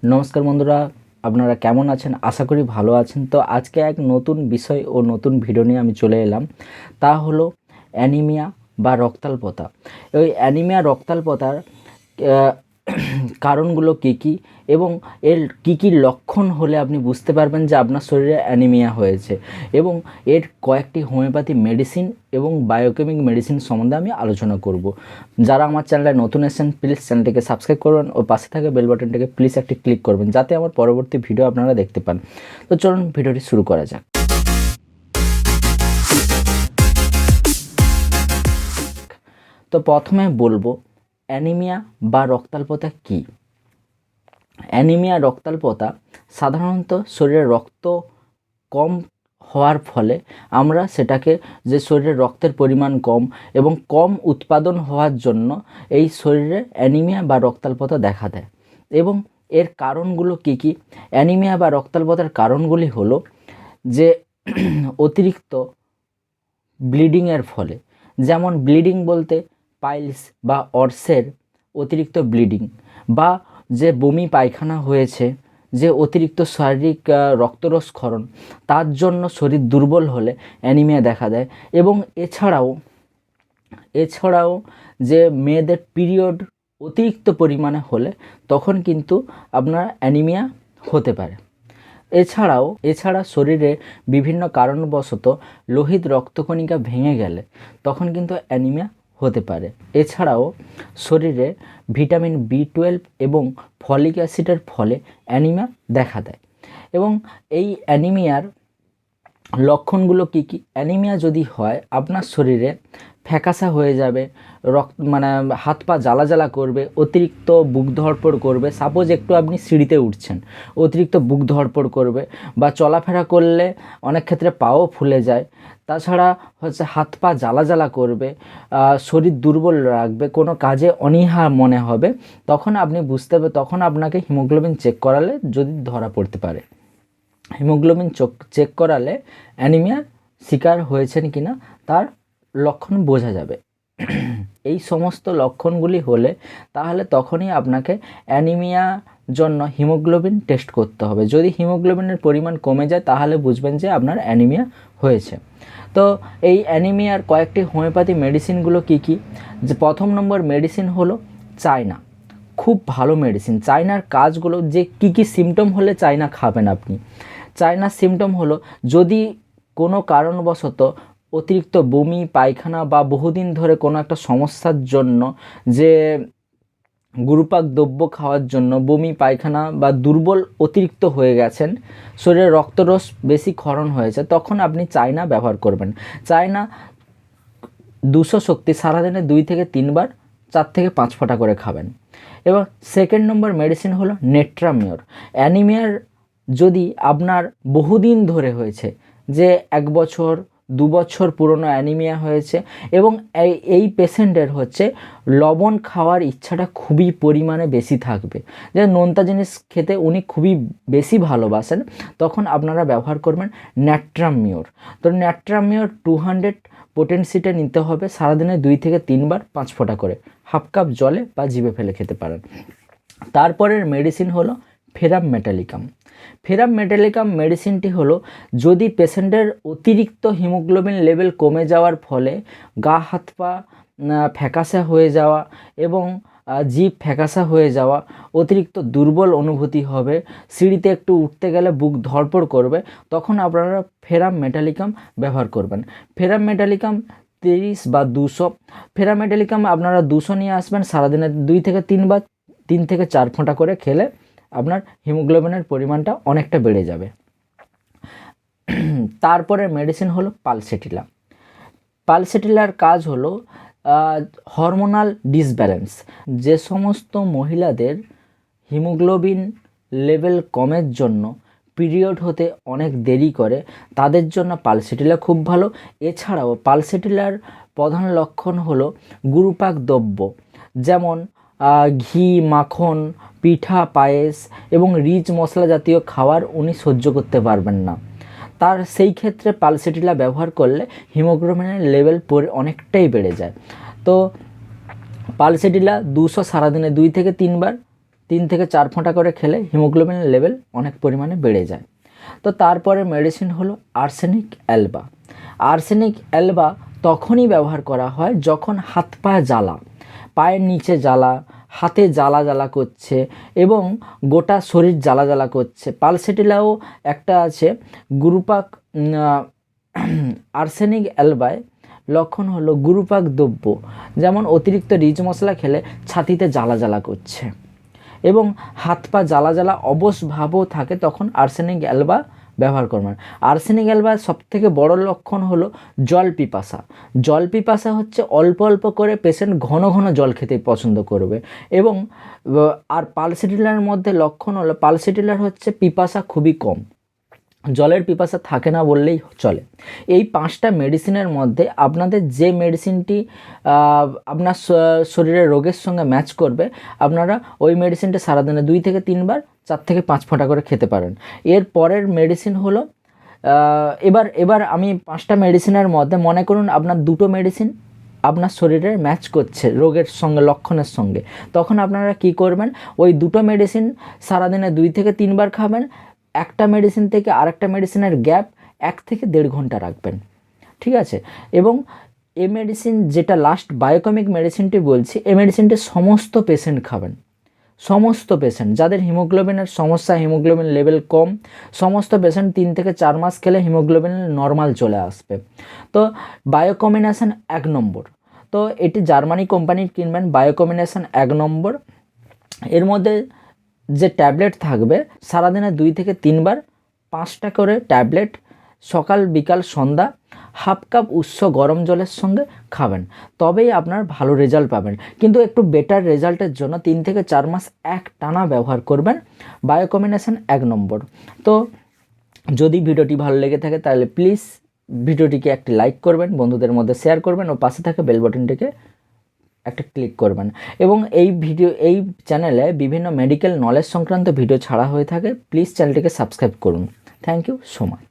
নমস্কার বন্ধুরা, আপনারা কেমন আছেন? আশা করি ভালো আছেন। তো আজকে এক নতুন বিষয় ও নতুন ভিডিও নিয়ে আমি চলে এলাম। তা হলো অ্যানিমিয়া বা রক্তাল্পতা। ওই অ্যানিমিয়া রক্তাল্পতার আহ, কারণগুলো কী কী এবং এর কী কী লক্ষণ হলে আপনি বুঝতে পারবেন যে আপনার শরীরে অ্যানিমিয়া হয়েছে, এবং এর কয়েকটি হোমিওপ্যাথি মেডিসিন এবং বায়োকেমিক মেডিসিন সম্বন্ধে আমি আলোচনা করব। যারা আমার চ্যানেলে নতুন এসেছেন প্লিজ চ্যানেলটিকে সাবস্ক্রাইব করবেন ও পাশে থাকা বেল বাটনটিকে প্লিজ একটি ক্লিক করবেন যাতে আমার পরবর্তী ভিডিও আপনারা দেখতে পান। তো চলুন ভিডিওটি শুরু করা যাক। তো প্রথমে বলবো অ্যানিমিয়া বা রক্তাল্পতা কী। অ্যানিমিয়া রক্তাল্পতা সাধারণত শরীরে রক্ত কম হওয়ার ফলে আমরা সেটাকে, যে শরীরে রক্তের পরিমাণ কম এবং কম উৎপাদন হওয়ার জন্য এই শরীরে অ্যানিমিয়া বা রক্তাল্পতা দেখা দেয়। এবং এর কারণগুলো কী কী? অ্যানিমিয়া বা রক্তাল্পতার কারণগুলি হলো যে অতিরিক্ত ব্লিডিংয়ের ফলে, যেমন ব্লিডিং বলতে পাইলস বা অর্সের অতিরিক্ত ব্লিডিং, বা যে বমি পায়খানা হয়েছে, যে অতিরিক্ত শারীরিক রক্তরসক্ষরণ, তার জন্য শরীর দুর্বল হলে অ্যানিমিয়া দেখা দেয়। এবং এছাড়াও যে মেয়েদের পিরিয়ড অতিরিক্ত পরিমাণে হলে তখন কিন্তু আপনার অ্যানিমিয়া হতে পারে। এছাড়া শরীরে বিভিন্ন কারণবশত লোহিত রক্তকণিকা ভেঙে গেলে তখন কিন্তু অ্যানিমিয়া হতে পারে। এছাড়াও শরীরে ভিটামিন B12 এবং ফলিক অ্যাসিডের ফলে অ্যানিমিয়া দেখা দেয়। এবং এই অ্যানিমিয়ার লক্ষণগুলো কী কী? অ্যানিমিয়া যদি হয় আপনার শরীরে ফ্যাকাশা হয়ে যাবে, হাত পা জ্বালা জ্বালা করবে, অতিরিক্ত বুক ধড়ফড় করবে। সাপোজ একটু আপনি সিঁড়িতে উঠছেন, অতিরিক্ত বুক ধড়ফড় করবে, বা চলাফেরা করলে অনেক ক্ষেত্রে পাও ফুলে যায়। তাছাড়া হাত পা জ্বালা জ্বালা করবে, শরীর দুর্বল রাখবে, কোনো কাজে অনীহা মনে হবে। তখন আপনি তখন আপনাকে হিমোগ্লোবিন চেক করালে যদি ধরা পড়তে পারে। হিমোগ্লোবিন চেক করালে অ্যানিমিয়ার শিকার হয়েছেন কিনা তার লক্ষণ বোঝা যাবে। এই সমস্ত লক্ষণগুলি হলে তাহলে তখনই আপনাকে অ্যানিমিয়া জন্য হিমোগ্লোবিন টেস্ট করতে হবে। যদি হিমোগ্লোবিনের পরিমাণ কমে যায় তাহলে বুঝবেন যে আপনার অ্যানিমিয়া হয়েছে। তো এই অ্যানিমিয়ার কয়েকটি হোমিওপ্যাথি মেডিসিনগুলো কী কী? যে প্রথম নম্বর মেডিসিন হলো চায়না। খুব ভালো মেডিসিন। চায়নার কাজগুলো, যে কী কী সিমটম হলে চায়না খাবেন আপনি। চায়নার সিমটম হলো, যদি কোনো কারণবশত অতিরিক্ত বমি পায়খানা বা বহুদিন ধরে কোনো একটা সমস্যার জন্য, যে গুরুপাক দ্রব্য খাওয়ার জন্য বমি পায়খানা বা দুর্বল অতিরিক্ত হয়ে গেছেন, শরীরে রক্তরস বেশি ক্ষরণ হয়েছে, তখন আপনি চায়না ব্যবহার করবেন। চায়না 200 শক্তি সারাদিনে 2 থেকে 3 বার 4 থেকে 5 ফোঁটা করে খাবেন। এবং সেকেন্ড নম্বর মেডিসিন হলো নেট্রামিওর। অ্যানিমিয়ার যদি আপনার বহুদিন ধরে হয়েছে, যে 1 বছর 2 বছর পুরনো অ্যানিমিয়া হয়েছে, এবং এই পেশেন্টের লবণ খাওয়ার ইচ্ছাটা খুবই পরিমাণে বেশি থাকবে, যে নোনতা জিনিস খেতে উনি খুবই বেশি ভালোবাসেন, তখন আপনারা ব্যবহার করবেন নেট্রামিওর। তো নেট্রামিওর 200 পোটেন্সিটা নিতে হবে, সারাদিনে 2 থেকে 3 বার 5 ফোঁটা করে, হাফ কাপ জলে বা জিভে ফেলে খেতে পারেন। তারপরের মেডিসিন হলো ফেরাম মেটালিকাম। ফেরাম মেটালিকাম মেডিসিনটি হলো, যদি পেশেন্টের অতিরিক্ত হিমোগ্লোবিন লেভেল কমে যাওয়ার ফলে গা হাত পা ফ্যাকাশে হয়ে যাওয়া এবং জিভ ফ্যাকাশা হয়ে যাওয়া, অতিরিক্ত দুর্বল অনুভূতি হবে, সিঁড়িতে একটু উঠতে গেলে বুক ধড়ফড় করবে, তখন আপনারা ফেরাম মেটালিকাম ব্যবহার করবেন। ফেরাম মেটালিকাম 30 বা 200। ফেরাম মেটালিকাম আপনারা 200 নিয়ে আসবেন, সারাদিনে 2 থেকে 3 বার 3 থেকে 4 ফোঁটা করে খেলে আপনার হিমোগ্লোবিনের পরিমাণটা অনেকটা বেড়ে যাবে। তারপরে মেডিসিন হলো পালসেটিলা। পালসেটিলার কাজ হলো হরমোনাল ডিসব্যালেন্স। যে সমস্ত মহিলাদের হিমোগ্লোবিন লেভেল কমের জন্য পিরিয়ড হতে অনেক দেরি করে, তাদের জন্য পালসেটিলা খুব ভালো। এছাড়াও পালসেটিলার প্রধান লক্ষণ হলো গুরুপাক দ্রব্য, যেমন ঘি, মাখন, পিঠা, পায়েস এবং রিচ মশলা জাতীয় খাবার উনি সহ্য করতে পারবেন না। সেই ক্ষেত্রে পালসেটিলা ব্যবহার করলে হিমোগ্লোবিনের লেভেল অনেকটাই বেড়ে যায়। তো পালসেটিলা 200 সারাদিনে 2 থেকে 3 বার 3 থেকে 4 ফোঁটা করে খেলে হিমোগ্লোবিন লেভেল অনেক পরিমাণে বেড়ে যায়। তো তারপরে মেডিসিন হলো আর্সেনিক অ্যালবা। আর্সেনিক অ্যালবা তখনই ব্যবহার করা হয় যখন হাত পায়ে জ্বালা, পায়ের নিচে জ্বালা, হাতে জ্বালা জ্বালা করছে এবং গোটা শরীর জ্বালা জ্বালা করছে। পালসেটিলাও একটা আছে গুরুপাক। আর্সেনিক অ্যালবায় লক্ষণ হলো গুরুপাক দ্রব্য, যেমন অতিরিক্ত রিচ মশলা খেলে ছাতিতে জ্বালা জ্বালা করছে এবং হাত পা জ্বালা জ্বালা অবশ ভাবও থাকে, তখন আর্সেনিক অ্যালবা ব্যবহার করবেন। আর্সেনিক অ্যালবার সবথেকে বড় লক্ষণ হলো জল পিপাসা। জল পিপাসা হচ্ছে অল্প অল্প করে পেশেন্ট ঘন ঘন জল খেতে পছন্দ করবে। এবং আর পালসেটিলার মধ্যে লক্ষণ হলো, পালসেটিলার হচ্ছে পিপাসা খুবই কম, জলের পিপাসা থাকে না বললেই চলে। এই 5টা মেডিসিনের মধ্যে আপনাদের যে মেডিসিনটি আপনার শরীরের রোগের সঙ্গে ম্যাচ করবে, আপনারা ওই মেডিসিনটা সারাদিনে 2 থেকে 3 বার 4 থেকে 5 ফোঁটা করে খেতে পারেন। এর পরের মেডিসিন হলো এবার আমি 5টা মেডিসিনের মধ্যে মনে করুন আপনার 2টো মেডিসিন আপনার শরীরে ম্যাচ করছে রোগের সঙ্গে, লক্ষণের সঙ্গে, তখন আপনারা কি করবেন, ওই 2টো মেডিসিন সারাদিনে 2 থেকে 3 বার খাবেন। একটা মেডিসিন থেকে আরেকটা মেডিসিনের গ্যাপ 1 থেকে 1.5 ঘন্টা রাখবেন, ঠিক আছে? এবং এই মেডিসিন যেটা লাস্ট বায়োকেমিক মেডিসিনটি বলছি, এই মেডিসিনটি সমস্ত পেশেন্ট খাবেন। সমস্ত পেশেন্ট যাদের হিমোগ্লোবিনের সমস্যা, হিমোগ্লোবিন লেভেল কম, সমস্ত পেশেন্ট 3 থেকে 4 মাস খেলে হিমোগ্লোবিন নর্মাল চলে আসবে। তো বায়োকম্বিনেশন 1 নম্বর। তো এটি জার্মানি কোম্পানির কিনবেন, বায়োকম্বিনেশন 1 নম্বর। এর মধ্যে যে ট্যাবলেট থাকবে সারাদিনে 2 থেকে 3 বার 5টা করে ট্যাবলেট সকাল বিকাল সন্ধ্যা হাফ কাপ উষ্ণ গরম জলের সঙ্গে খাবেন, তবেই আপনার ভালো রেজাল্ট পাবেন। কিন্তু একটু বেটার রেজাল্টের জন্য 3 থেকে 4 মাস একটানা ব্যবহার করবেন বায়োকম্বিনেশন 1 নম্বর। তো যদি ভিডিওটি ভালো লেগে থাকে তাহলে প্লিজ ভিডিওটিকে একটি লাইক করবেন, বন্ধুদের মধ্যে শেয়ার করবেন ও পাশে থাকা বেল বাটনটিকে একটা ক্লিক করবেন। এবং এই চ্যানেলে বিভিন্ন মেডিকেল নলেজ সংক্রান্ত ভিডিও ছাড়া হয়ে থাকে, প্লিজ চ্যানেলটিকে সাবস্ক্রাইব করুন। Thank you so much.